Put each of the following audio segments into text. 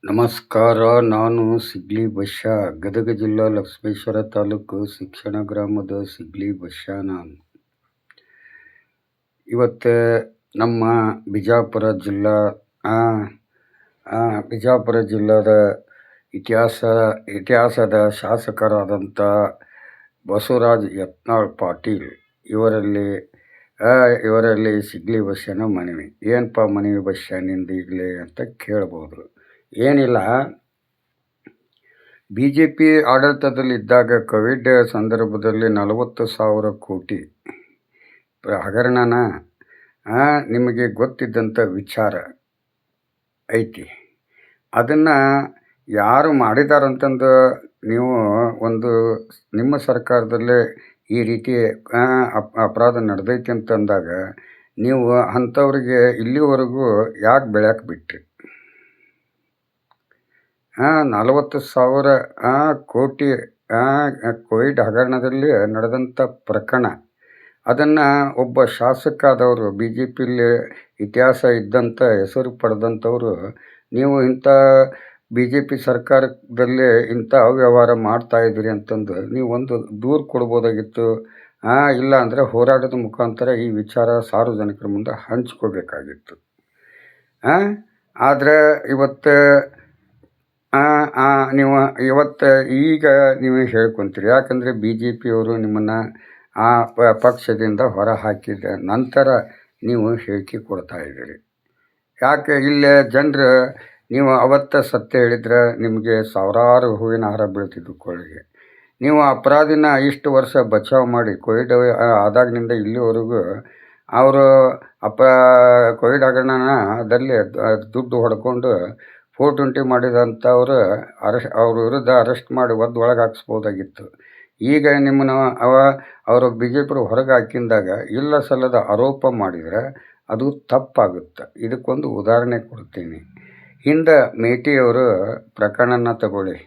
ನಮಸ್ಕಾರ. ನಾನು ಸಿಗ್ಲಿ ಬಶ್ಯಾ, ಗದಗ ಜಿಲ್ಲಾ ಲಕ್ಷ್ಮೇಶ್ವರ ತಾಲೂಕು ಶಿಕ್ಷಣ ಗ್ರಾಮದ ಸಿಗ್ಲಿ ಬಶ್ಯಾ. ನಾನು ಇವತ್ತು ನಮ್ಮ ಬಿಜಾಪುರ ಜಿಲ್ಲಾ ಬಿಜಾಪುರ ಜಿಲ್ಲಾದ ಇತಿಹಾಸದ ಶಾಸಕರಾದಂಥ ಬಸವರಾಜ್ ಯತ್ನಾಳ್ ಪಾಟೀಲ್ ಇವರಲ್ಲಿ ಸಿಗ್ಲಿ ಬಶ್ಯನ ಮನವಿ. ಏನಪ್ಪ ಮನವಿ ಬಶ್ಯಾ ನಿಂದು ಈಗಲೇ ಅಂತ ಕೇಳ್ಬೋದು. ಏನಿಲ್ಲ, ಬಿ ಜೆ ಪಿ ಆಡಳಿತದಲ್ಲಿದ್ದಾಗ ಕೋವಿಡ್ ಸಂದರ್ಭದಲ್ಲಿ 40,000 ಕೋಟಿ ಹಗರಣನ ನಿಮಗೆ ಗೊತ್ತಿದ್ದಂಥ ವಿಚಾರ ಐತಿ. ಅದನ್ನು ಯಾರು ಮಾಡಿದಾರಂತಂದು ನೀವು ನಿಮ್ಮ ಸರ್ಕಾರದಲ್ಲೇ ಈ ರೀತಿ ಅಪರಾಧ ನಡೆದೈತಿ ಅಂತಂದಾಗ ನೀವು ಅಂಥವ್ರಿಗೆ ಇಲ್ಲಿವರೆಗೂ ಯಾಕೆ ಬೆಳ್ಯಾಕೆ ಬಿಟ್ರಿ? 40,000 ಕೋಟಿ ಕೋವಿಡ್ ಹಗರಣದಲ್ಲಿ ನಡೆದಂಥ ಪ್ರಕರಣ, ಅದನ್ನು ಒಬ್ಬ ಶಾಸಕ ಆದವರು, ಬಿ ಜೆ ಪಿಲಿ ಇತಿಹಾಸ ಇದ್ದಂಥ ಹೆಸರು ಪಡೆದಂಥವರು, ನೀವು ಇಂಥ ಬಿ ಜೆ ಪಿ ಸರ್ಕಾರದಲ್ಲಿ ಇಂಥ ಅವ್ಯವಹಾರ ಮಾಡ್ತಾಯಿದ್ದೀರಿ ಅಂತಂದು ನೀವು ಒಂದು ದೂರು ಕೊಡ್ಬೋದಾಗಿತ್ತು. ಇಲ್ಲ ಅಂದರೆ ಹೋರಾಟದ ಮುಖಾಂತರ ಈ ವಿಚಾರ ಸಾರ್ವಜನಿಕರ ಮುಂದೆ ಹಂಚ್ಕೋಬೇಕಾಗಿತ್ತು. ಆದರೆ ಈಗ ನೀವು ಹೇಳ್ಕೊತೀರಿ. ಯಾಕಂದರೆ ಬಿ ಜೆ ಪಿಯವರು ನಿಮ್ಮನ್ನು ಪಕ್ಷದಿಂದ ಹೊರ ಹಾಕಿದ ನಂತರ ನೀವು ಹೇಳಿಕೆ ಕೊಡ್ತಾಯಿದ್ದೀರಿ. ಯಾಕೆ ಇಲ್ಲೇ ಜನರು ನೀವು ಅವತ್ತು ಸತ್ಯ ಹೇಳಿದ್ರೆ ನಿಮಗೆ ಸಾವಿರಾರು ಹೂವಿನ ಹಾರ ಬೀಳ್ತಿದ್ದು ಕೊಳ್ಳಿಗೆ. ನೀವು ಅಪರಾಧಿನ ಇಷ್ಟು ವರ್ಷ ಬಚಾವ್ ಮಾಡಿ ಕೋವಿಡ್ ಆದಾಗಿನಿಂದ ಇಲ್ಲಿವರೆಗೂ ಅವರು ಕೋವಿಡ್ ಹಗರಣದಲ್ಲಿ ದುಡ್ಡು ಹೊಡ್ಕೊಂಡು 420 ಮಾಡಿದಂಥವ್ರು ಅವ್ರ ವಿರುದ್ಧ ಅರೆಸ್ಟ್ ಮಾಡಿ ಒಳಗೆ ಹಾಕ್ಸ್ಬೋದಾಗಿತ್ತು. ಈಗ ನಿಮ್ಮನ್ನು ಅವರು ಬಿ ಜೆ ಪಿ ಹೊರಗೆ ಹಾಕಿದಾಗ ಇಲ್ಲ ಸಲ್ಲದ ಆರೋಪ ಮಾಡಿದರೆ ಅದು ತಪ್ಪಾಗುತ್ತೆ. ಇದಕ್ಕೊಂದು ಉದಾಹರಣೆ ಕೊಡ್ತೀನಿ. ಹಿಂದೆ ಮೇಟಿಯವರು ಪ್ರಕರಣನ ತಗೊಳ್ಳಿ.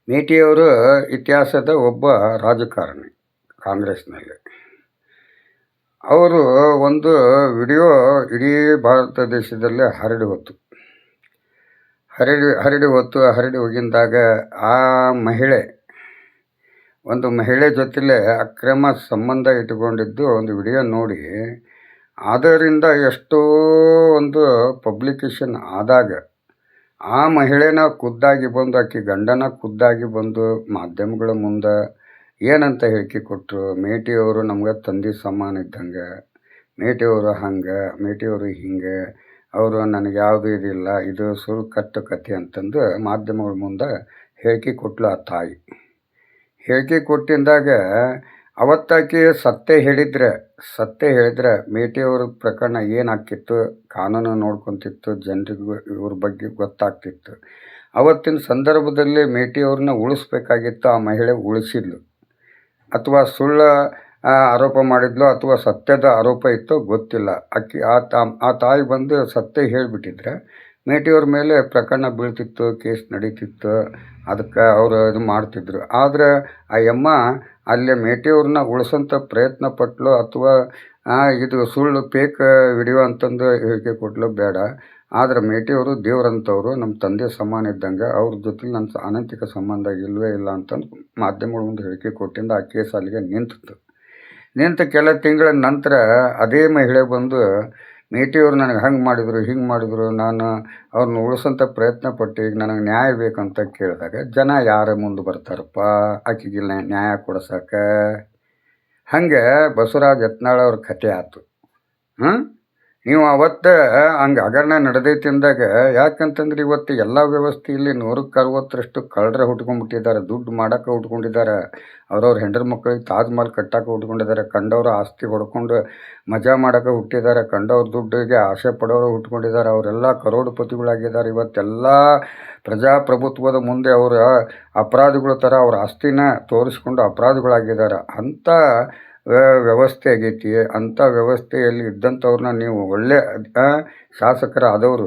ಮೇಟಿಯವರು ಇತಿಹಾಸದ ಒಬ್ಬ ರಾಜಕಾರಣಿ ಕಾಂಗ್ರೆಸ್ನಲ್ಲಿ. ಅವರು ಒಂದು ವಿಡಿಯೋ ಇಡೀ ಭಾರತ ದೇಶದಲ್ಲೇ ಹರಡಿ ಹೋಗಿದ್ದಾಗ ಒಂದು ಮಹಿಳೆ ಜೊತೆಲೇ ಅಕ್ರಮ ಸಂಬಂಧ ಇಟ್ಟುಕೊಂಡಿದ್ದು ಒಂದು ವಿಡಿಯೋ ನೋಡಿ, ಅದರಿಂದ ಎಷ್ಟೋ ಒಂದು ಪಬ್ಲಿಕೇಶನ್ ಆದಾಗ ಆ ಮಹಿಳೆನ ಖುದ್ದಾಗಿ ಬಂದು, ಆಕೆ ಗಂಡನ ಖುದ್ದಾಗಿ ಬಂದು ಮಾಧ್ಯಮಗಳ ಮುಂದೆ ಏನಂತ ಹೇಳಿಕೆ ಕೊಟ್ಟರು, ಮೇಟಿಯವರು ನಮ್ಗೆ ತಂದೆ ಸಮಾನ ಇದ್ದಂಗೆ, ಮೇಟಿಯವರು ಹಂಗೆ, ಮೇಟಿಯವರು ಹಿಂಗೆ, ಅವರು ನನಗೆ ಯಾವುದೂ ಇದಿಲ್ಲ, ಇದು ಸುಳ್ಳು ಕಟ್ಟು ಕಥೆ ಅಂತಂದು ಮಾಧ್ಯಮಗಳ ಮುಂದೆ ಹೇಳಿಕೆ ಕೊಟ್ಟಳು ಆ ತಾಯಿ. ಹೇಳಿಕೆ ಕೊಟ್ಟಿದ್ದಾಗ ಅವತ್ತಾಕೆ ಸತ್ಯ ಹೇಳಿದ್ರೆ ಮೇಟಿಯವ್ರ ಪ್ರಕರಣ ಏನಾಗ್ತಿತ್ತು, ಕಾನೂನು ನೋಡ್ಕೊತಿತ್ತು, ಜನರಿಗೂ ಇವ್ರ ಬಗ್ಗೆ ಗೊತ್ತಾಗ್ತಿತ್ತು. ಅವತ್ತಿನ ಸಂದರ್ಭದಲ್ಲಿ ಮೇಟಿಯವ್ರನ್ನ ಉಳಿಸ್ಬೇಕಾಗಿತ್ತು. ಆ ಮಹಿಳೆ ಉಳಿಸಿದ್ಲು, ಅಥವಾ ಸುಳ್ಳು ಆರೋಪ ಮಾಡಿದ್ಲು, ಅಥವಾ ಸತ್ಯದ ಆರೋಪ ಇತ್ತೋ ಗೊತ್ತಿಲ್ಲ. ಆ ತಾಯಿ ಬಂದು ಸತ್ಯ ಹೇಳಿಬಿಟ್ಟಿದ್ರೆ ಮೇಟಿಯವ್ರ ಮೇಲೆ ಪ್ರಕರಣ ಬೀಳ್ತಿತ್ತು, ಕೇಸ್ ನಡೀತಿತ್ತು, ಅದಕ್ಕೆ ಅವರು ಇದು ಮಾಡ್ತಿದ್ರು. ಆದರೆ ಆ ಯಮ್ಮ ಅಲ್ಲೇ ಮೇಟಿಯವ್ರನ್ನ ಉಳಿಸೋಂಥ ಪ್ರಯತ್ನ ಪಟ್ಲು, ಅಥವಾ ಇದು ಸುಳ್ಳು ಫೇಕ್ ವಿಡಿಯೋ ಅಂತಂದು ಹೇಳಿಕೆ ಕೊಟ್ಲು ಬೇಡ. ಆದರೆ ಮೇಟಿಯವರು ದೇವ್ರಂಥವ್ರು, ನಮ್ಮ ತಂದೆ ಸಮಾನ ಇದ್ದಂಗೆ, ಅವ್ರ ಜೊತೆ ನನ್ನ ಅನೈತಿಕ ಸಂಬಂಧ ಇಲ್ಲವೇ ಇಲ್ಲ ಅಂತಂದು ಮಾಧ್ಯಮಗಳ ಮುಂದೆ ಹೇಳಿಕೆ ಕೊಟ್ಟಿಂದ ಆ ಕೇಸ್ ಅಲ್ಲಿಗೆ ನಿಂತ ಕೆಲ ತಿಂಗಳ ನಂತರ ಅದೇ ಮಹಿಳೆ ಬಂದು ಮೇಟಿಯವರು ನನಗೆ ಹಂಗೆ ಮಾಡಿದರು, ಹಿಂಗೆ ಮಾಡಿದರು, ನಾನು ಅವ್ರನ್ನ ಉಳಿಸೋಂಥ ಪ್ರಯತ್ನ ಪಟ್ಟು ಈಗ ನನಗೆ ನ್ಯಾಯ ಬೇಕಂತ ಕೇಳಿದಾಗ ಜನ ಯಾರ ಮುಂದೆ ಬರ್ತಾರಪ್ಪ ಆಕೆಗೆ ನ್ಯಾಯ ಕೊಡ್ಸಕ್ಕೆ? ಹಾಗೆ ಬಸವರಾಜ್ ಯತ್ನಾಳ್ ಅವ್ರ ಕಥೆ ಆಯ್ತು. ನೀವು ಅವತ್ತು ಹಂಗೆ ಹಗರಣ ನಡೆದೈತಿ ಅಂದಾಗ, ಯಾಕಂತಂದ್ರೆ ಇವತ್ತು ಎಲ್ಲ ವ್ಯವಸ್ಥೆಯಲ್ಲಿ 160ರಷ್ಟು ಕಳ್ಳರ ಹುಟ್ಕೊಂಡ್ಬಿಟ್ಟಿದ್ದಾರೆ, ದುಡ್ಡು ಮಾಡೋಕೆ ಹುಟ್ಕೊಂಡಿದ್ದಾರೆ, ಅವ್ರವ್ರ ಹೆಂಡ್ರ ಮಕ್ಕಳಿಗೆ ತಾಜ್ ಮಹಲ್ ಕಟ್ಟೋಕೆ ಹುಟ್ಕೊಂಡಿದ್ದಾರೆ, ಕಂಡವ್ರ ಆಸ್ತಿ ಹೊಡ್ಕೊಂಡು ಮಜಾ ಮಾಡೋಕೆ ಹುಟ್ಟಿದ್ದಾರೆ, ಕಂಡವ್ರ ದುಡ್ಡಿಗೆ ಆಸೆ ಪಡೋರು ಹುಟ್ಕೊಂಡಿದ್ದಾರೆ, ಅವರೆಲ್ಲ ಕರೋಡುಪತಿಗಳಾಗಿದ್ದಾರೆ. ಇವತ್ತೆಲ್ಲ ಪ್ರಜಾಪ್ರಭುತ್ವದ ಮುಂದೆ ಅವರ ಅಪರಾಧಿಗಳ ಥರ ಅವ್ರ ಆಸ್ತಿನ ತೋರಿಸ್ಕೊಂಡು ಅಪರಾಧಿಗಳಾಗಿದ್ದಾರೆ. ಅಂಥ ವ್ಯವಸ್ಥೆ ಆಗೈತಿ. ಅಂಥ ವ್ಯವಸ್ಥೆಯಲ್ಲಿ ಇದ್ದಂಥವ್ರನ್ನ ನೀವು ಒಳ್ಳೆ ಶಾಸಕರಾದವರು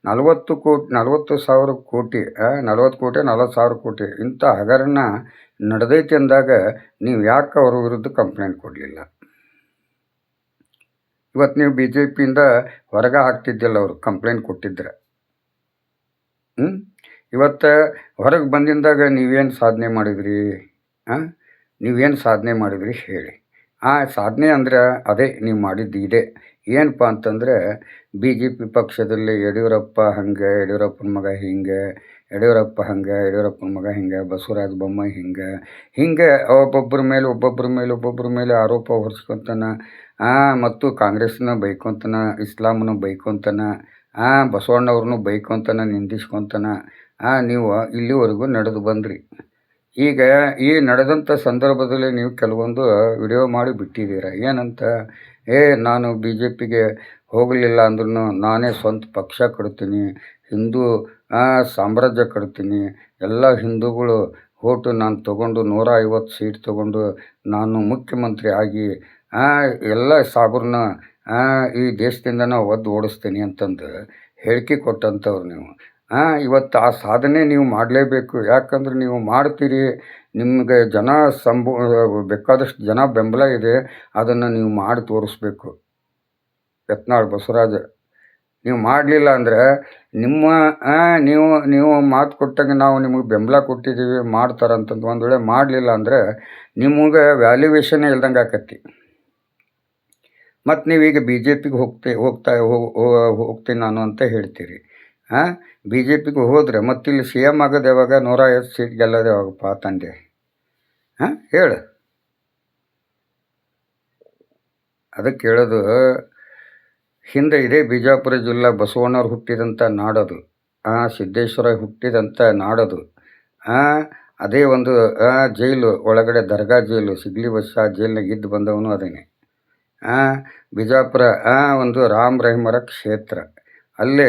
40 ಸಾವಿರ ಕೋಟಿ 40,000 ಕೋಟಿ ಇಂಥ ಹಗರಣ ನಡೆದೈತಿ ಅಂದಾಗ ನೀವು ಯಾಕೆ ಅವ್ರ ವಿರುದ್ಧ ಕಂಪ್ಲೇಂಟ್ ಕೊಡಲಿಲ್ಲ? ಇವತ್ತು ನೀವು ಬಿ ಜೆ ಪಿಯಿಂದ ಹೊರಗೆ ಹಾಕ್ತಿದ್ದಿಲ್ಲ ಅವರು ಕಂಪ್ಲೇಂಟ್ ಕೊಟ್ಟಿದ್ರೆ. ಹ್ಞೂ ಇವತ್ತು ಹೊರಗೆ ಬಂದಿಂದಾಗ ನೀವೇನು ಸಾಧನೆ ಮಾಡಿದ್ರಿ? ಹಾಂ ನೀವೇನು ಸಾಧನೆ ಮಾಡಿದ್ರಿ ಹೇಳಿ. ಆ ಸಾಧನೆ ಅಂದ್ರೆ ಅದೇ ನೀವು ಮಾಡಿದ್ದು ಇದೆ. ಏನಪ್ಪ ಅಂತಂದರೆ ಬಿ ಜೆ ಪಿ ಪಕ್ಷದಲ್ಲಿ ಯಡಿಯೂರಪ್ಪ ಹಂಗೆ, ಯಡಿಯೂರಪ್ಪನ ಮಗ ಹಿಂಗೆ, ಯಡಿಯೂರಪ್ಪ ಹಂಗೆ, ಯಡಿಯೂರಪ್ಪನ ಮಗ ಹಿಂಗೆ, ಬಸವರಾಜ ಬೊಮ್ಮಾಯಿ ಹಿಂಗೆ ಒಬ್ಬೊಬ್ಬರ ಮೇಲೆ ಆರೋಪ ಹೊರಿಸ್ಕೊಂತಾನ. ಮತ್ತು ಕಾಂಗ್ರೆಸ್ನ ಬೈಕೊಂತಾನ, ಇಸ್ಲಾಮನ್ನು ಬೈಕೊಂತಾನ, ಬಸವಣ್ಣವ್ರನ್ನೂ ಬೈಕೊಂತಾನ, ನಿಂದಿಸ್ಕೊಂತಾನ. ನೀವು ಇಲ್ಲಿವರೆಗೂ ನಡೆದು ಬಂದ್ರಿ. ಈಗ ಈ ನಡೆದಂಥ ಸಂದರ್ಭದಲ್ಲಿ ನೀವು ಕೆಲವೊಂದು ವಿಡಿಯೋ ಮಾಡಿ ಬಿಟ್ಟಿದ್ದೀರ. ಏನಂತ? ನಾನು ಬಿ ಜೆ ಪಿಗೆ ಹೋಗಲಿಲ್ಲ ಅಂದ್ರೂ ನಾನೇ ಸ್ವಂತ ಪಕ್ಷ ಕಟ್ತೀನಿ, ಹಿಂದೂ ಸಾಮ್ರಾಜ್ಯ ಕಟ್ತೀನಿ, ಎಲ್ಲ ಹಿಂದೂಗಳು ಓಟು ನಾನು ತೊಗೊಂಡು 150 ಸೀಟ್ ತೊಗೊಂಡು ನಾನು ಮುಖ್ಯಮಂತ್ರಿ ಆಗಿ ಎಲ್ಲ ಸಾಬ್ರನ್ನ ಈ ದೇಶದಿಂದನೇ ಒದ್ದು ಓಡಿಸ್ತೀನಿ ಅಂತಂದು ಹೇಳಿಕೆ ಕೊಟ್ಟಂಥವ್ರು ನೀವು. ಇವತ್ತು ಆ ಸಾಧನೆ ನೀವು ಮಾಡಲೇಬೇಕು. ಯಾಕಂದ್ರೆ ನೀವು ಮಾಡ್ತೀರಿ, ನಿಮಗೆ ಬೇಕಾದಷ್ಟು ಜನ ಬೆಂಬಲ ಇದೆ. ಅದನ್ನು ನೀವು ಮಾಡಿ ತೋರಿಸ್ಬೇಕು. ಯತ್ನಾಳ್ ಬಸವರಾಜ ನೀವು ಮಾಡಲಿಲ್ಲ ಅಂದರೆ ನೀವು ಮಾತು ಕೊಟ್ಟಂಗೆ ನಾವು ನಿಮಗೆ ಬೆಂಬಲ ಕೊಟ್ಟಿದ್ದೀವಿ ಮಾಡ್ತಾರಂತಂದು ಒಂದು ವೇಳೆ ಮಾಡಲಿಲ್ಲ ಅಂದರೆ ನಿಮಗೆ ವ್ಯಾಲ್ಯೂವೇಷನ್ನೇ ಇಲ್ದಂಗೆ ಆಕತಿ. ಮತ್ತು ನೀವೀಗ ಬಿ ಜೆ ಪಿಗೆ ಹೋಗ್ತೀನಿ ನಾನು ಅಂತ ಹೇಳ್ತೀರಿ. ಬಿ ಜೆ ಪಿಗೆ ಹೋದರೆ ಮತ್ತಿಲ್ಲಿ ಸಿ ಎಮ್ ಆಗೋದು ಯಾವಾಗ? 150 ಸೀಟ್ ಗೆಲ್ಲೋದು ಯಾವಾಗಪ್ಪ ತಂದೆ? ಹೇಳು. ಅದಕ್ಕೆ ಹೇಳೋದು, ಹಿಂದೆ ಇದೇ ಬಿಜಾಪುರ ಜಿಲ್ಲಾ ಬಸವಣ್ಣವ್ರು ಹುಟ್ಟಿದಂಥ ನಾಡದು, ಸಿದ್ದೇಶ್ವರ ಹುಟ್ಟಿದಂಥ ನಾಡದು. ಅದೇ ಒಂದು ಜೈಲು ಒಳಗಡೆ ದರ್ಗಾ ಜೈಲು, ಸಿಗ್ಲಿ ಬಸ್ ಆ ಜೈಲಿನಾಗ ಇದ್ದು ಬಂದವನು ಅದೇನೆ. ಬಿಜಾಪುರ ಒಂದು ರಾಮ್ ರಹೀಮರ ಕ್ಷೇತ್ರ. ಅಲ್ಲೇ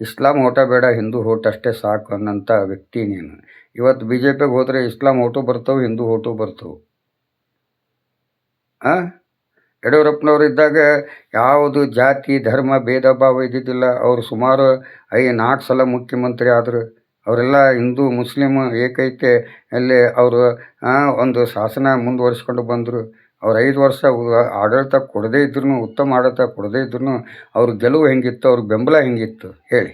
ಇಸ್ಲಾಂ ಓಟ ಬೇಡ, ಹಿಂದೂ ಓಟ್ ಅಷ್ಟೇ ಸಾಕು ಅನ್ನೋಂಥ ವ್ಯಕ್ತಿ ನೀನು. ಇವತ್ತು ಬಿ ಜೆ ಪಿಗೆ ಹೋದರೆ ಇಸ್ಲಾಂ ಓಟು ಬರ್ತವೆ, ಹಿಂದೂ ಓಟು ಬರ್ತವೆ. ಯಡಿಯೂರಪ್ಪನವ್ರು ಇದ್ದಾಗ ಯಾವುದು ಜಾತಿ ಧರ್ಮ ಭೇದ ಭಾವ ಇದ್ದಿದ್ದಿಲ್ಲ. ಅವರು ಸುಮಾರು 4 ಸಲ ಮುಖ್ಯಮಂತ್ರಿ ಆದರು. ಅವರೆಲ್ಲ ಹಿಂದೂ ಮುಸ್ಲಿಮ್ ಏಕೈತೆ ಅಲ್ಲಿ ಅವರು ಒಂದು ಶಾಸನ ಮುಂದುವರಿಸ್ಕೊಂಡು ಬಂದರು. ಅವ್ರು 5 ವರ್ಷ ಆಡಳಿತ ಕೊಡದೇ ಇದ್ರೂ, ಉತ್ತಮ ಆಡಳಿತ ಕೊಡದೇ ಇದ್ರೂ ಅವ್ರ ಗೆಲುವು ಹೆಂಗಿತ್ತು, ಅವ್ರ ಬೆಂಬಲ ಹೆಂಗಿತ್ತು ಹೇಳಿ.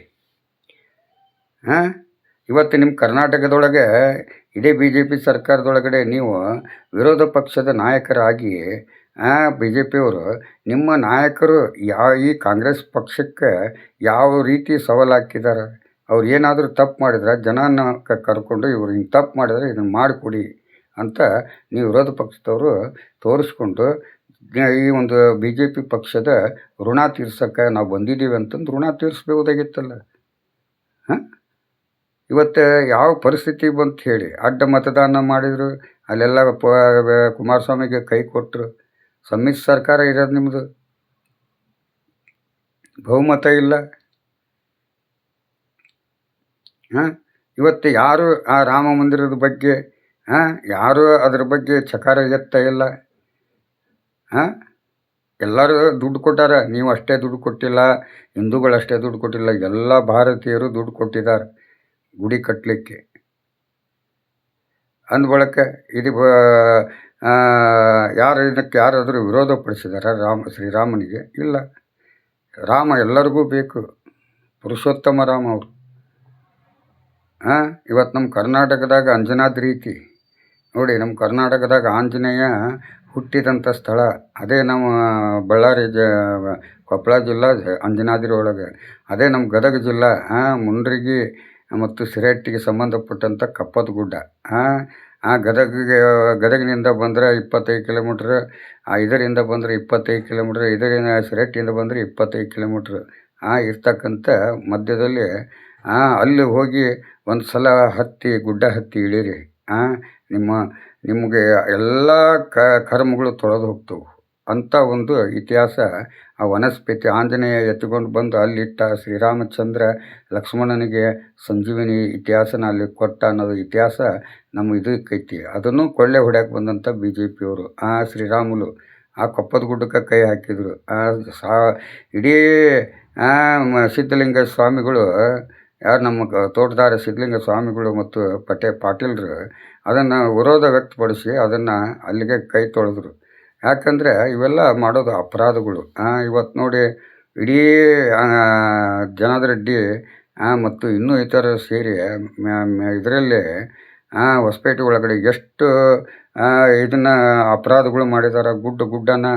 ಇವತ್ತು ನಿಮ್ಮ ಕರ್ನಾಟಕದೊಳಗೆ ಇದೇ ಬಿ ಜೆ ಪಿ ಸರ್ಕಾರದೊಳಗಡೆ ನೀವು ವಿರೋಧ ಪಕ್ಷದ ನಾಯಕರಾಗಿ ಬಿ ಜೆ ಪಿಯವರು ನಿಮ್ಮ ನಾಯಕರು ಈ ಕಾಂಗ್ರೆಸ್ ಪಕ್ಷಕ್ಕೆ ಯಾವ ರೀತಿ ಸವಾಲು ಹಾಕಿದ್ದಾರೆ? ಅವ್ರು ಏನಾದರೂ ತಪ್ಪು ಮಾಡಿದ್ರೆ ಜನನ ಕರ್ಕೊಂಡು ಇವರು ಹಿಂಗೆ ತಪ್ಪು ಮಾಡಿದ್ರೆ ಇದನ್ನು ಮಾಡಿಕೊಡಿ ಅಂತ ನೀವು ವಿರೋಧ ಪಕ್ಷದವರು ತೋರಿಸ್ಕೊಂಡು ಈ ಒಂದು ಬಿ ಜೆ ಪಿ ಪಕ್ಷದ ಋಣ ತೀರ್ಸೋಕ್ಕೆ ನಾವು ಬಂದಿದ್ದೀವಿ ಅಂತಂದು ಋಣ ತೀರಿಸ್ಬೋದಾಗಿತ್ತಲ್ಲ. ಇವತ್ತು ಯಾವ ಪರಿಸ್ಥಿತಿ ಬಂತು ಹೇಳಿ? ಅಡ್ಡ ಮತದಾನ ಮಾಡಿದರು, ಅಲ್ಲೆಲ್ಲ ಕುಮಾರಸ್ವಾಮಿಗೆ ಕೈ ಕೊಟ್ಟರು. ಸಮ್ಮಿಶ್ರ ಸರ್ಕಾರ ಇರೋದು ನಿಮ್ಮದು, ಬಹುಮತ ಇಲ್ಲ. ಇವತ್ತು ಯಾರು ಆ ರಾಮ ಮಂದಿರದ ಬಗ್ಗೆ ಯಾರೂ ಅದ್ರ ಬಗ್ಗೆ ಚಕಾರ ಎತ್ತಾ ಇಲ್ಲ. ಎಲ್ಲರೂ ದುಡ್ಡು ಕೊಟ್ಟಾರ, ನೀವು ಅಷ್ಟೇ ದುಡ್ಡು ಕೊಟ್ಟಿಲ್ಲ, ಹಿಂದೂಗಳು ಅಷ್ಟೇ ದುಡ್ಡು ಕೊಟ್ಟಿಲ್ಲ, ಎಲ್ಲ ಭಾರತೀಯರು ದುಡ್ಡು ಕೊಟ್ಟಿದ್ದಾರೆ ಗುಡಿ ಕಟ್ಟಲಿಕ್ಕೆ. ಅಂದ್ಬಳಕ ಇದು ಇದಕ್ಕೆ ಯಾರಾದರೂ ವಿರೋಧ ಪಡಿಸಿದಾರ ಶ್ರೀರಾಮನಿಗೆ? ಇಲ್ಲ. ರಾಮ ಎಲ್ಲರಿಗೂ ಬೇಕು, ಪುರುಷೋತ್ತಮ ರಾಮ ಅವರು. ಇವತ್ತು ನಮ್ಮ ಕರ್ನಾಟಕದಾಗ ಅಂಜನಾದ್ರಿ ಐತಿ ನೋಡಿ. ನಮ್ಮ ಕರ್ನಾಟಕದಾಗ ಆಂಜನೇಯ ಹುಟ್ಟಿದಂಥ ಸ್ಥಳ ಅದೇ ನಮ್ಮ ಬಳ್ಳಾರಿ ಕೊಪ್ಪಳ ಜಿಲ್ಲಾ ಅಂಜನಾದ್ರಿ ಒಳಗೆ. ಅದೇ ನಮ್ಮ ಗದಗ ಜಿಲ್ಲಾ ಮುಂಡ್ರಿಗಿ ಮತ್ತು ಸಿರಹಟ್ಟಿಗೆ ಸಂಬಂಧಪಟ್ಟಂಥ ಕಪ್ಪದ ಗುಡ್ಡ. ಗದಗಿನಿಂದ ಬಂದರೆ 25 ಕಿಲೋಮೀಟ್ರ್, ಇದರಿಂದ ಬಂದರೆ 25 ಕಿಲೋಮೀಟ್ರ್, ಇದರಿಂದ ಸಿರಹಟ್ಟಿಯಿಂದ ಬಂದರೆ 25 ಕಿಲೋಮೀಟ್ರ್ ಇರ್ತಕ್ಕಂಥ ಮಧ್ಯದಲ್ಲಿ ಅಲ್ಲಿ ಹೋಗಿ ಒಂದು ಸಲ ಗುಡ್ಡ ಹತ್ತಿ ಇಳೀರಿ. ನಿಮಗೆ ಎಲ್ಲ ಕರ್ಮಗಳು ತೊಳೆದು ಹೋಗ್ತವೆ ಅಂಥ ಒಂದು ಇತಿಹಾಸ. ಆ ವನಸ್ಪತಿ ಆಂಜನೇಯ ಎತ್ಕೊಂಡು ಬಂದು ಅಲ್ಲಿಟ್ಟ, ಶ್ರೀರಾಮಚಂದ್ರ ಲಕ್ಷ್ಮಣನಿಗೆ ಸಂಜೀವಿನಿ ಇತಿಹಾಸನ ಅಲ್ಲಿ ಕೊಟ್ಟ ಅನ್ನೋದು ಇತಿಹಾಸ ನಮ್ಮ ಇದಕ್ಕೈತಿ. ಅದನ್ನು ಕೊಳ್ಳೆ ಹೊಡ್ಯಕ್ಕೆ ಬಂದಂಥ ಬಿ ಜೆ ಪಿಯವರು ಶ್ರೀರಾಮುಲು ಆ ಕೊಪ್ಪದ ಗುಡ್ಡಕ್ಕೆ ಕೈ ಹಾಕಿದರು. ಇಡೀ ಸಿದ್ಧಲಿಂಗ ಸ್ವಾಮಿಗಳು, ಯಾರು ನಮ್ಮ ತೋಟದಾರ ಸಿದ್ಧಲಿಂಗ ಸ್ವಾಮಿಗಳು ಮತ್ತು ಪಾಟೀಲರು ಅದನ್ನು ವಿರೋಧ ವ್ಯಕ್ತಪಡಿಸಿ ಅದನ್ನು ಅಲ್ಲಿಗೆ ಕೈ ತೊಳೆದ್ರು. ಯಾಕಂದರೆ ಇವೆಲ್ಲ ಮಾಡೋದು ಅಪರಾಧಗಳು. ಇವತ್ತು ನೋಡಿ, ಇಡೀ ಜನಾರ್ದನ್ ರೆಡ್ಡಿ ಮತ್ತು ಇನ್ನೂ ಇತರ ಸೇರಿ ಇದರಲ್ಲಿ ಹೊಸಪೇಟೆ ಒಳಗಡೆ ಎಷ್ಟು ಇದನ್ನು ಅಪರಾಧಗಳು ಮಾಡಿದ್ದಾರೆ. ಗುಡ್ಡನ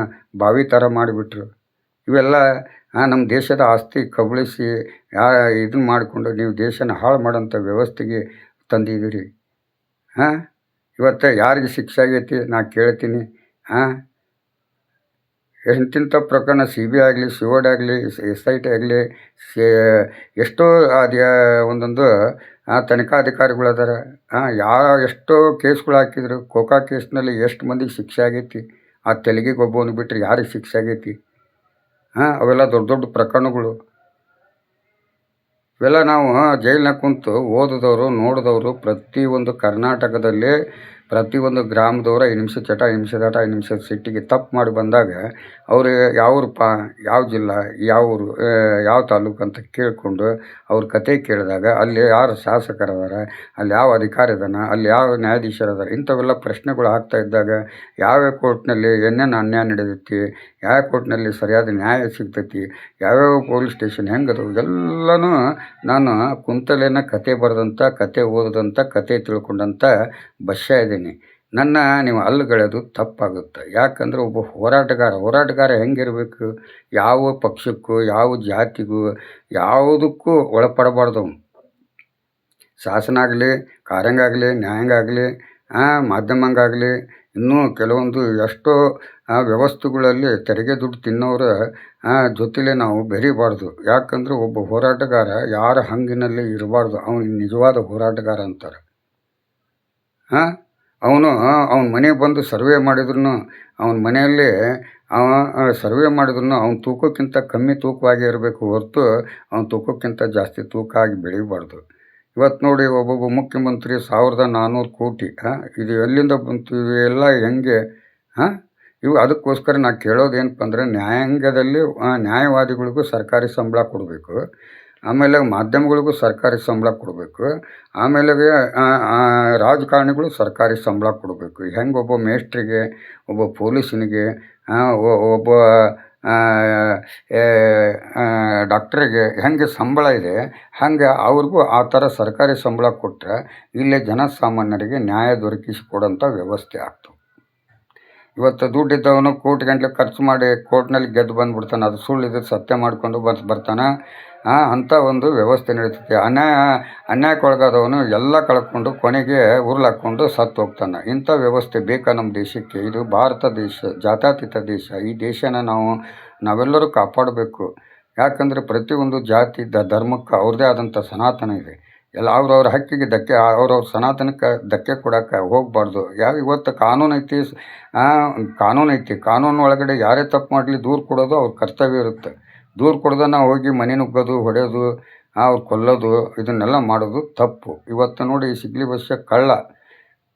ಬಾವಿ ಥರ ಮಾಡಿಬಿಟ್ರು. ಇವೆಲ್ಲ ನಮ್ಮ ದೇಶದ ಆಸ್ತಿ ಕಬಳಿಸಿ ಇದನ್ನು ಮಾಡಿಕೊಂಡು ನೀವು ದೇಶನ ಹಾಳು ಮಾಡೋಂಥ ವ್ಯವಸ್ಥೆಗೆ ತಂದಿದ್ದೀರಿ. ಇವತ್ತು ಯಾರಿಗೆ ಶಿಕ್ಷೆ ಆಗೈತಿ ನಾ ಕೇಳ್ತೀನಿ. ಎಂತಿಂಥ ಪ್ರಕರಣ CBI ಆಗಲಿ, CID ಆಗಲಿ, SIT ಆಗಲಿ, ಎಷ್ಟೋ ಒಂದೊಂದು ತನಿಖಾಧಿಕಾರಿಗಳದಾರ. ಎಷ್ಟೋ ಕೇಸ್ಗಳು ಹಾಕಿದ್ರು. ಕೋಕಾ ಕೇಸ್ನಲ್ಲಿ ಎಷ್ಟು ಮಂದಿಗೆ ಶಿಕ್ಷೆ ಆಗೈತಿ. ಆ ತೆಲುಗಿಗೆ ಒಬ್ಬವನು ಬಿಟ್ಟರೆ ಯಾರಿಗೆ ಶಿಕ್ಷೆ ಆಗೈತಿ? ಅವೆಲ್ಲ ದೊಡ್ಡ ದೊಡ್ಡ ಪ್ರಕರಣಗಳು. ಇವೆಲ್ಲ ನಾವು ಜೈಲಿನಾಗ ಕುಂತು ಓದಿದವರು, ನೋಡಿದವರು, ಪ್ರತಿಯೊಂದು ಕರ್ನಾಟಕದಲ್ಲಿ ಪ್ರತಿಯೊಂದು ಗ್ರಾಮದವರು 5 ನಿಮಿಷ ಚಟ, 5 ನಿಮಿಷ ದಾಟ, 5 ನಿಮಿಷದ ಸಿಟ್ಟಿಗೆ ತಪ್ಪು ಮಾಡಿ ಬಂದಾಗ ಅವರು ಯಾವೂರಪ್ಪ, ಯಾವ ಜಿಲ್ಲಾ, ಯಾವ ಊರು, ಯಾವ ತಾಲೂಕು ಅಂತ ಕೇಳಿಕೊಂಡು ಅವ್ರ ಕತೆ ಕೇಳಿದಾಗ ಅಲ್ಲಿ ಯಾರು ಶಾಸಕರದಾರ, ಅಲ್ಲಿ ಯಾವ ಅಧಿಕಾರಿ ಇದಾನ, ಅಲ್ಲಿ ಯಾವ ನ್ಯಾಯಾಧೀಶರದಾರ, ಇಂಥವೆಲ್ಲ ಪ್ರಶ್ನೆಗಳು ಆಗ್ತಾ ಇದ್ದಾಗ ಯಾವ್ಯಾವ ಕೋರ್ಟ್ನಲ್ಲಿ ಏನೇನು ಅನ್ಯಾಯ ನಡೆದೈತಿ, ಯಾವ ಕೋರ್ಟ್ನಲ್ಲಿ ಸರಿಯಾದ ನ್ಯಾಯ ಸಿಗ್ತೈತಿ, ಯಾವ್ಯಾವ ಪೊಲೀಸ್ ಸ್ಟೇಷನ್ ಹೆಂಗದು ಎಲ್ಲನೂ ನಾನು ಕುಂತಲೇನ ಕತೆ ಬರೆದಂಥ, ಕತೆ ಓದಿದಂಥ, ಕತೆ ತಿಳ್ಕೊಂಡಂಥ ಬಶ್ಯ ಇದ್ದೀನಿ. ನನ್ನ ನೀವು ಅಲ್ಲುಗಳೆದು ತಪ್ಪಾಗುತ್ತೆ. ಯಾಕಂದ್ರೆ ಒಬ್ಬ ಹೋರಾಟಗಾರ ಹೆಂಗಿರಬೇಕು? ಯಾವ ಪಕ್ಷಕ್ಕೂ, ಯಾವ ಜಾತಿಗೂ, ಯಾವುದಕ್ಕೂ ಒಳಪಡಬಾರ್ದು ಅವನು. ಶಾಸನ ಆಗಲಿ, ಕಾರ್ಯಾಂಗಾಗಲಿ, ನ್ಯಾಯಾಂಗಾಗಲಿ, ಮಾಧ್ಯಮಂಗಾಗಲಿ, ಇನ್ನೂ ಕೆಲವೊಂದು ಎಷ್ಟೋ ವ್ಯವಸ್ಥೆಗಳಲ್ಲಿ ತೆರಿಗೆ ದುಡ್ಡು ತಿನ್ನೋರ ಜೊತೆಲೇ ನಾವು ಬೆರೀಬಾರ್ದು. ಯಾಕಂದ್ರೆ ಒಬ್ಬ ಹೋರಾಟಗಾರ ಯಾರ ಹಂಗಿನಲ್ಲಿ ಇರಬಾರ್ದು. ಅವನು ನಿಜವಾದ ಹೋರಾಟಗಾರ ಅಂತಾರೆ. ಅವನು ಅವನ ಮನೆಗೆ ಬಂದು ಸರ್ವೆ ಮಾಡಿದ್ರು, ಅವನ ಮನೆಯಲ್ಲಿ ಸರ್ವೆ ಮಾಡಿದ್ರು ಅವ್ನ ತೂಕಕ್ಕಿಂತ ಕಮ್ಮಿ ತೂಕವಾಗಿ ಇರಬೇಕು ಹೊರತು ಅವ್ನ ತೂಕಕ್ಕಿಂತ ಜಾಸ್ತಿ ತೂಕ ಆಗಿ ಬೆಳಿಬಾರ್ದು. ಇವತ್ತು ನೋಡಿ, ಒಬ್ಬೊಬ್ಬ ಮುಖ್ಯಮಂತ್ರಿ 1400 ಕೋಟಿ. ಇದು ಎಲ್ಲಿಂದ ಬಂತು? ಇವೆಲ್ಲ ಹೆಂಗೆ? ಇವು ಅದಕ್ಕೋಸ್ಕರ ನಾ ಕೇಳೋದೇನಪ್ಪ ಅಂದರೆ, ನ್ಯಾಯಾಂಗದಲ್ಲಿ ನ್ಯಾಯವಾದಿಗಳಿಗೂ ಸರ್ಕಾರಿ ಸಂಬಳ ಕೊಡಬೇಕು, ಆಮೇಲೆ ಮಾಧ್ಯಮಗಳಿಗೂ ಸರ್ಕಾರಿ ಸಂಬಳ ಕೊಡಬೇಕು, ಆಮೇಲೆ ರಾಜಕಾರಣಿಗಳು ಸರ್ಕಾರಿ ಸಂಬಳ ಕೊಡಬೇಕು. ಹೆಂಗೆ ಒಬ್ಬ ಮೇಸ್ಟ್ರಿಗೆ, ಒಬ್ಬ ಪೊಲೀಸನಿಗೆ, ಒಬ್ಬ ಡಾಕ್ಟ್ರಿಗೆ ಹೆಂಗೆ ಸಂಬಳ ಇದೆ, ಹಂಗೆ ಅವ್ರಿಗೂ ಆ ಥರ ಸರ್ಕಾರಿ ಸಂಬಳ ಕೊಟ್ಟರೆ ಇಲ್ಲೇ ಜನಸಾಮಾನ್ಯರಿಗೆ ನ್ಯಾಯ ದೊರಕಿಸಿಕೊಡೋಂಥ ವ್ಯವಸ್ಥೆ ಆಗ್ತವೆ. ಇವತ್ತು ದುಡ್ಡಿದ್ದವನು ಕೋಟಿಗಟ್ಟಲೆ ಖರ್ಚು ಮಾಡಿ ಕೋರ್ಟ್ನಲ್ಲಿ ಗೆದ್ದು ಬಂದುಬಿಡ್ತಾನೆ. ಅದು ಸುಳ್ಳಿದ್ದು ಸತ್ಯ ಮಾಡಿಕೊಂಡು ಬರ್ತಾನೆ. ಅಂಥ ಒಂದು ವ್ಯವಸ್ಥೆ ನಡೀತೈತೆ. ಅನ್ಯಾಯಕ್ಕೊಳಗಾದವನು ಎಲ್ಲ ಕಳ್ಕೊಂಡು ಕೊನೆಗೆ ಉರುಳಾಕ್ಕೊಂಡು ಸತ್ತು ಹೋಗ್ತಾನೆ. ಇಂಥ ವ್ಯವಸ್ಥೆ ಬೇಕಾ ನಮ್ಮ ದೇಶಕ್ಕೆ? ಇದು ಭಾರತ ದೇಶ, ಜಾತ್ಯತೀತ ದೇಶ. ಈ ದೇಶನ ನಾವೆಲ್ಲರೂ ಕಾಪಾಡಬೇಕು. ಯಾಕಂದರೆ ಪ್ರತಿಯೊಂದು ಜಾತಿ ಧರ್ಮಕ್ಕೆ ಅವ್ರದ್ದೇ ಆದಂಥ ಸನಾತನ ಇದೆ. ಎಲ್ಲ ಅವ್ರವ್ರ ಹಕ್ಕಿಗೆ ಧಕ್ಕೆ, ಅವ್ರವ್ರ ಸನಾತನಕ್ಕೆ ಧಕ್ಕೆ ಕೊಡೋಕೆ ಹೋಗಬಾರ್ದು. ಇವತ್ತು ಕಾನೂನು ಐತಿ. ಕಾನೂನು ಒಳಗಡೆ ಯಾರೇ ತಪ್ಪು ಮಾಡಲಿ ದೂರು ಕೊಡೋದು ಅವ್ರ ಕರ್ತವ್ಯ ಇರುತ್ತೆ. ದೂರು ಕೊಡ್ದನ್ನ ಹೋಗಿ ಮನೆ ನುಗ್ಗೋದು, ಹೊಡೆಯೋದು, ಅವ್ರು ಕೊಲ್ಲೋದು, ಇದನ್ನೆಲ್ಲ ಮಾಡೋದು ತಪ್ಪು. ಇವತ್ತು ನೋಡಿ, ಸಿಗ್ಲಿ ಬಸ್ಸ ಕಳ್ಳ.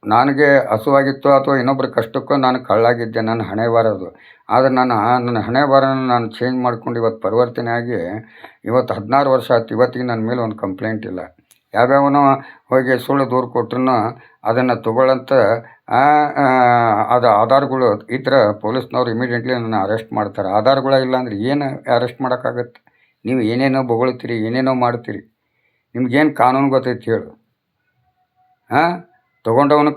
ನನಗೆ ಹಸುವಾಗಿತ್ತು ಅಥವಾ ಇನ್ನೊಬ್ಬರ ಕಷ್ಟಕ್ಕೂ ನಾನು ಕಳ್ಳಾಗಿದ್ದೆ, ನನ್ನ ಹಣೆ ಬಾರದು. ಆದರೆ ನನ್ನ ಹಣೆ ಬಾರನ ನಾನು ಚೇಂಜ್ ಮಾಡ್ಕೊಂಡು ಇವತ್ತು ಪರಿವರ್ತನೆ ಆಗಿ ಇವತ್ತು 16 ವರ್ಷ ಆಯ್ತು. ಇವತ್ತಿಗೆ ನನ್ನ ಮೇಲೆ ಒಂದು ಕಂಪ್ಲೇಂಟ್ ಇಲ್ಲ. ಯಾವ್ಯಾವನೋ ಹೋಗಿ ಸುಳ್ಳು ದೂರು ಕೊಟ್ರೂ ಅದನ್ನು ತಗೊಳ್ಳಂತ ಅದು ಆಧಾರಗಳು ಇದ್ರೆ ಪೊಲೀಸ್ನವ್ರು ಇಮಿಡಿಯೇಟ್ಲಿ ನನ್ನ ಅರೆಸ್ಟ್ ಮಾಡ್ತಾರೆ. ಆಧಾರಗಳ ಇಲ್ಲ ಅಂದರೆ ಏನು ಅರೆಸ್ಟ್ ಮಾಡೋಕ್ಕಾಗತ್ತೆ? ನೀವು ಏನೇನೋ ಬೊಗಳ್ತೀರಿ, ಏನೇನೋ ಮಾಡ್ತೀರಿ, ನಿಮ್ಗೇನು ಕಾನೂನು ಗೊತ್ತೈತಿ ಹೇಳು? ತೊಗೊಂಡವನು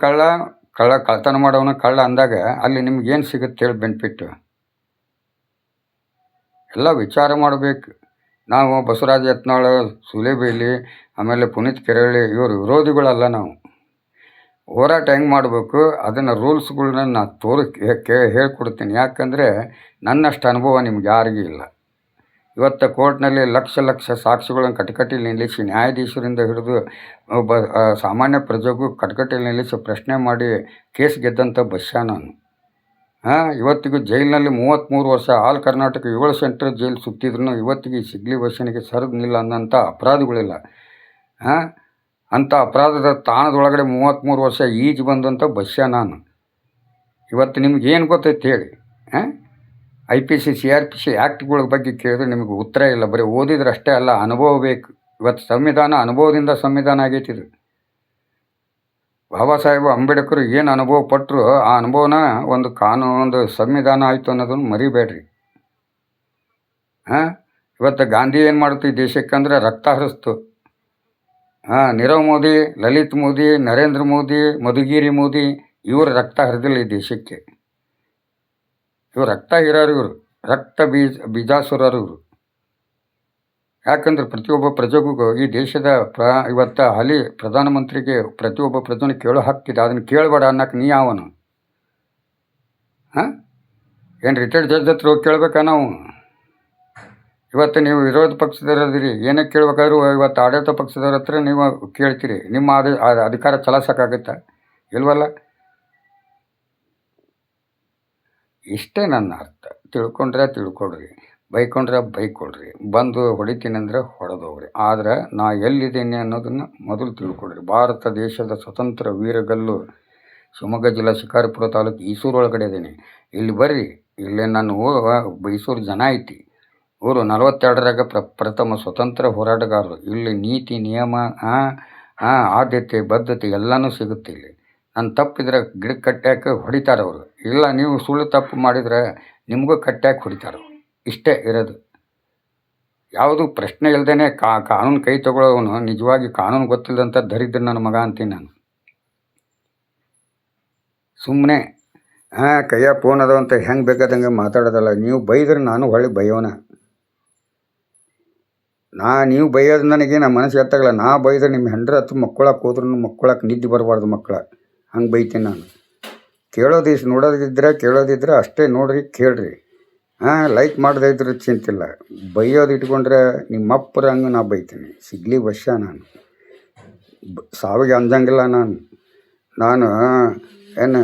ಕಳ್ಳತನ ಮಾಡೋವನು ಕಳ್ಳ ಅಂದಾಗ ಅಲ್ಲಿ ನಿಮ್ಗೇನು ಸಿಗುತ್ತೆ ಹೇಳಿ ಬೆನಿಫಿಟ್ಟು? ಎಲ್ಲ ವಿಚಾರ ಮಾಡಬೇಕು. ನಾವು ಬಸವರಾಜ ಯತ್ನಾಳ್, ಸೂಲಿಬೆಲೆ, ಆಮೇಲೆ ಪುನೀತ್ ಕೆರಳಿ ಇವರು ವಿರೋಧಿಗಳಲ್ಲ. ನಾವು ಹೋರಾಟ ಹೆಂಗೆ ಮಾಡಬೇಕು ಅದನ್ನು ರೂಲ್ಸ್ಗಳನ್ನ ನಾನು ಹೇಳ್ಕೊಡ್ತೀನಿ. ಯಾಕಂದರೆ ನನ್ನಷ್ಟು ಅನುಭವ ನಿಮ್ಗೆ ಯಾರಿಗೂ ಇಲ್ಲ. ಇವತ್ತು ಕೋರ್ಟ್ನಲ್ಲಿ ಲಕ್ಷ ಸಾಕ್ಷಿಗಳನ್ನು ಕಟಕಟೆಯಲ್ಲಿ ನಿಲ್ಲಿಸಿ, ನ್ಯಾಯಾಧೀಶರಿಂದ ಹಿಡಿದು ಒಬ್ಬ ಸಾಮಾನ್ಯ ಪ್ರಜೆಗೂ ಕಟಕಟೆಯಲ್ಲಿ ನಿಲ್ಲಿಸಿ ಪ್ರಶ್ನೆ ಮಾಡಿ ಕೇಸ್ ಗೆದ್ದಂಥ ಬಸ್ಯ ನಾನು. ಇವತ್ತಿಗೂ ಜೈಲಿನಲ್ಲಿ 33 ವರ್ಷ ಆಲ್ ಕರ್ನಾಟಕ 7 ಸೆಂಟ್ರಲ್ ಜೈಲು ಸುತ್ತಿದ್ರು ಇವತ್ತಿಗೆ ಸಿಗ್ಲಿ ಬಸ್ಸನಿಗೆ ಸರಿದಿಲ್ಲ ಅನ್ನೋಂಥ ಅಪರಾಧಗಳಿಲ್ಲ. ಅಂಥ ಅಪರಾಧದ ತಾಣದೊಳಗಡೆ 33 ವರ್ಷ ಈಜು ಬಂದಂಥ ಬಸ್ಯ ನಾನು. ಇವತ್ತು ನಿಮ್ಗೇನು ಗೊತ್ತೈತೆ ಹೇಳಿ? IPC CRPC ಆ್ಯಕ್ಟ್ಗಳ ಬಗ್ಗೆ ಕೇಳಿದ್ರೆ ನಿಮಗೆ ಉತ್ತರ ಇಲ್ಲ. ಬರೀ ಓದಿದ್ರೆ ಅಷ್ಟೇ ಅಲ್ಲ, ಅನುಭವ ಬೇಕು. ಇವತ್ತು ಸಂವಿಧಾನ ಅನುಭವದಿಂದ ಸಂವಿಧಾನ ಆಗೈತಿದು. ಬಾಬಾ ಸಾಹೇಬ್ ಅಂಬೇಡ್ಕರ್ ಏನು ಅನುಭವ ಪಟ್ಟರು, ಆ ಅನುಭವನ ಒಂದು ಒಂದು ಸಂವಿಧಾನ ಆಯಿತು ಅನ್ನೋದನ್ನು ಮರಿಬೇಡ್ರಿ. ಇವತ್ತು ಗಾಂಧಿ ಏನು ಮಾಡ್ತು ಈ ದೇಶಕ್ಕೆ ಅಂದರೆ ರಕ್ತ ಹರಿಸ್ತು. ನೀರವ್ ಮೋದಿ, ಲಲಿತ್ ಮೋದಿ, ನರೇಂದ್ರ ಮೋದಿ, ಮಧುಗಿರಿ ಮೋದಿ ಇವ್ರ ರಕ್ತ ಹರಿದಿಲ್ಲ ಈ ದೇಶಕ್ಕೆ. ಇವ್ರು ರಕ್ತ ಹೀರೋರು, ಇವರು ರಕ್ತ ಬೀಜಾಸುರರು ಇವರು. ಯಾಕಂದ್ರೆ ಪ್ರತಿಯೊಬ್ಬ ಪ್ರಜೆಗೂ ಈ ದೇಶದ ಇವತ್ತು ಹಾಲಿ ಪ್ರಧಾನಮಂತ್ರಿಗೆ ಪ್ರತಿಯೊಬ್ಬ ಪ್ರಜೆನ ಕೇಳೋ ಹಕ್ಕಿದೆ. ಅದನ್ನು ಕೇಳಬೇಡ ಅನ್ನಕ್ಕೆ ನೀ ಯಾವನು? ಏನು ರಿಟೈರ್ಡ್ ಜಡ್ಜ್ ಹತ್ರ ಹೋಗಿ ಕೇಳ್ಬೇಕಾ ನಾವು? ಇವತ್ತು ನೀವು ವಿರೋಧ ಪಕ್ಷದವರದಿರಿ, ಏನಕ್ಕೆ ಕೇಳ್ಬೇಕಾದ್ರೂ ಇವತ್ತು ಆಡಳಿತ ಪಕ್ಷದವ್ರ ಹತ್ರ ನೀವು ಕೇಳ್ತೀರಿ. ನಿಮ್ಮ ಅಧಿಕಾರ ಚಲಾಯಿಸೋಕ್ಕಾಗತ್ತಾ? ಇಲ್ವಲ್ಲ. ಇಷ್ಟೇ ನನ್ನ ಅರ್ಥ. ತಿಳ್ಕೊಂಡ್ರೆ ತಿಳ್ಕೊಳ್ರಿ, ಬೈಕೊಂಡ್ರೆ ಬೈಕೊಳ್ರಿ, ಬಂದು ಹೊಡಿತೀನಂದ್ರೆ ಹೊಡೆದೋಗ್ರಿ. ಆದ್ರೆ ನಾ ಎಲ್ಲಿದ್ದೀನಿ ಅನ್ನೋದನ್ನು ಮೊದಲು ತಿಳ್ಕೊಳ್ರಿ. ಭಾರತ ದೇಶದ ಸ್ವತಂತ್ರ ವೀರಗಲ್ಲು ಶಿವಮೊಗ್ಗ ಜಿಲ್ಲಾ ಶಿಕಾರಿಪುರ ತಾಲೂಕು ಈಸೂರು ಒಳಗಡೆ ಇದ್ದೀನಿ. ಇಲ್ಲಿ ಬರ್ರಿ. ಇಲ್ಲಿ ನನ್ನ ಊರು ಮೈಸೂರು ಜನ ಐತಿ. ಊರು 42ರಾಗ ಪ್ರಥಮ ಸ್ವತಂತ್ರ ಹೋರಾಟಗಾರರು. ಇಲ್ಲಿ ನೀತಿ ನಿಯಮ ಆದ್ಯತೆ ಬದ್ಧತೆ ಎಲ್ಲನೂ ಸಿಗುತ್ತೆ ಇಲ್ಲಿ. ನಾನು ತಪ್ಪಿದ್ರೆ ಗಿಡಕ್ಕೆ ಕಟ್ಟಾಕಿ ಹೊಡಿತಾರೆ ಅವರು. ಇಲ್ಲ ನೀವು ಸುಳ್ಳು ತಪ್ಪು ಮಾಡಿದರೆ ನಿಮಗೂ ಕಟ್ಟಾಕಿ ಹೊಡಿತಾರೆ. ಇಷ್ಟೇ ಇರೋದು. ಯಾವುದು ಪ್ರಶ್ನೆ ಇಲ್ದೇ ಕಾನೂನು ಕೈ ತಗೊಳ್ಳೋವನು ನಿಜವಾಗಿ ಕಾನೂನು ಗೊತ್ತಿಲ್ಲದಂಥ ದರಿದ್ರ ನನ್ನ ಮಗ ಅಂತೀನಿ ನಾನು. ಸುಮ್ಮನೆ ಕೈಯ ಫೋನ್ ಅದಾವಂತ ಹೆಂಗೆ ಬೇಕಾದಂಗೆ ಮಾತಾಡೋದಲ್ಲ. ನೀವು ಬೈದ್ರೆ ನಾನು ಹೊಳ್ಳಿ ಬೈಯೋಣ. ನೀವು ಬೈಯೋದು ನನಗೆ ನಮ್ಮ ಮನಸ್ಸಿಗೆ ಗೊತ್ತಾಗಲ್ಲ. ನಾ ಬೈದ್ರೆ ನಿಮ್ಮ ಹೆಂಡ್ರ ಹತ್ತು ಮಕ್ಕಳಕ್ಕೆ ಹೋದ್ರೂ ಮಕ್ಕಳಕ್ಕೆ ನಿದ್ದೆ ಬರಬಾರ್ದು. ಮಕ್ಕಳ ಹಂಗೆ ಬೈತೀನಿ ನಾನು. ಕೇಳೋದಿದ್ರೆ ಅಷ್ಟೇ ನೋಡ್ರಿ, ಕೇಳ್ರಿ. ಲೈಕ್ ಮಾಡದೇ ಇದ್ರೆ ಚಿಂತಿಲ್ಲ. ಬೈಯೋದು ಇಟ್ಕೊಂಡ್ರೆ ನಿಮ್ಮಪ್ಪರ ಹಂಗೆ ನಾ ಬೈತೀನಿ. ಸಿಗ್ಲಿ ವಶ ನಾನು ಸಾವಿಗೆ ಅಂಜಂಗಿಲ್ಲ ನಾನು ಏನು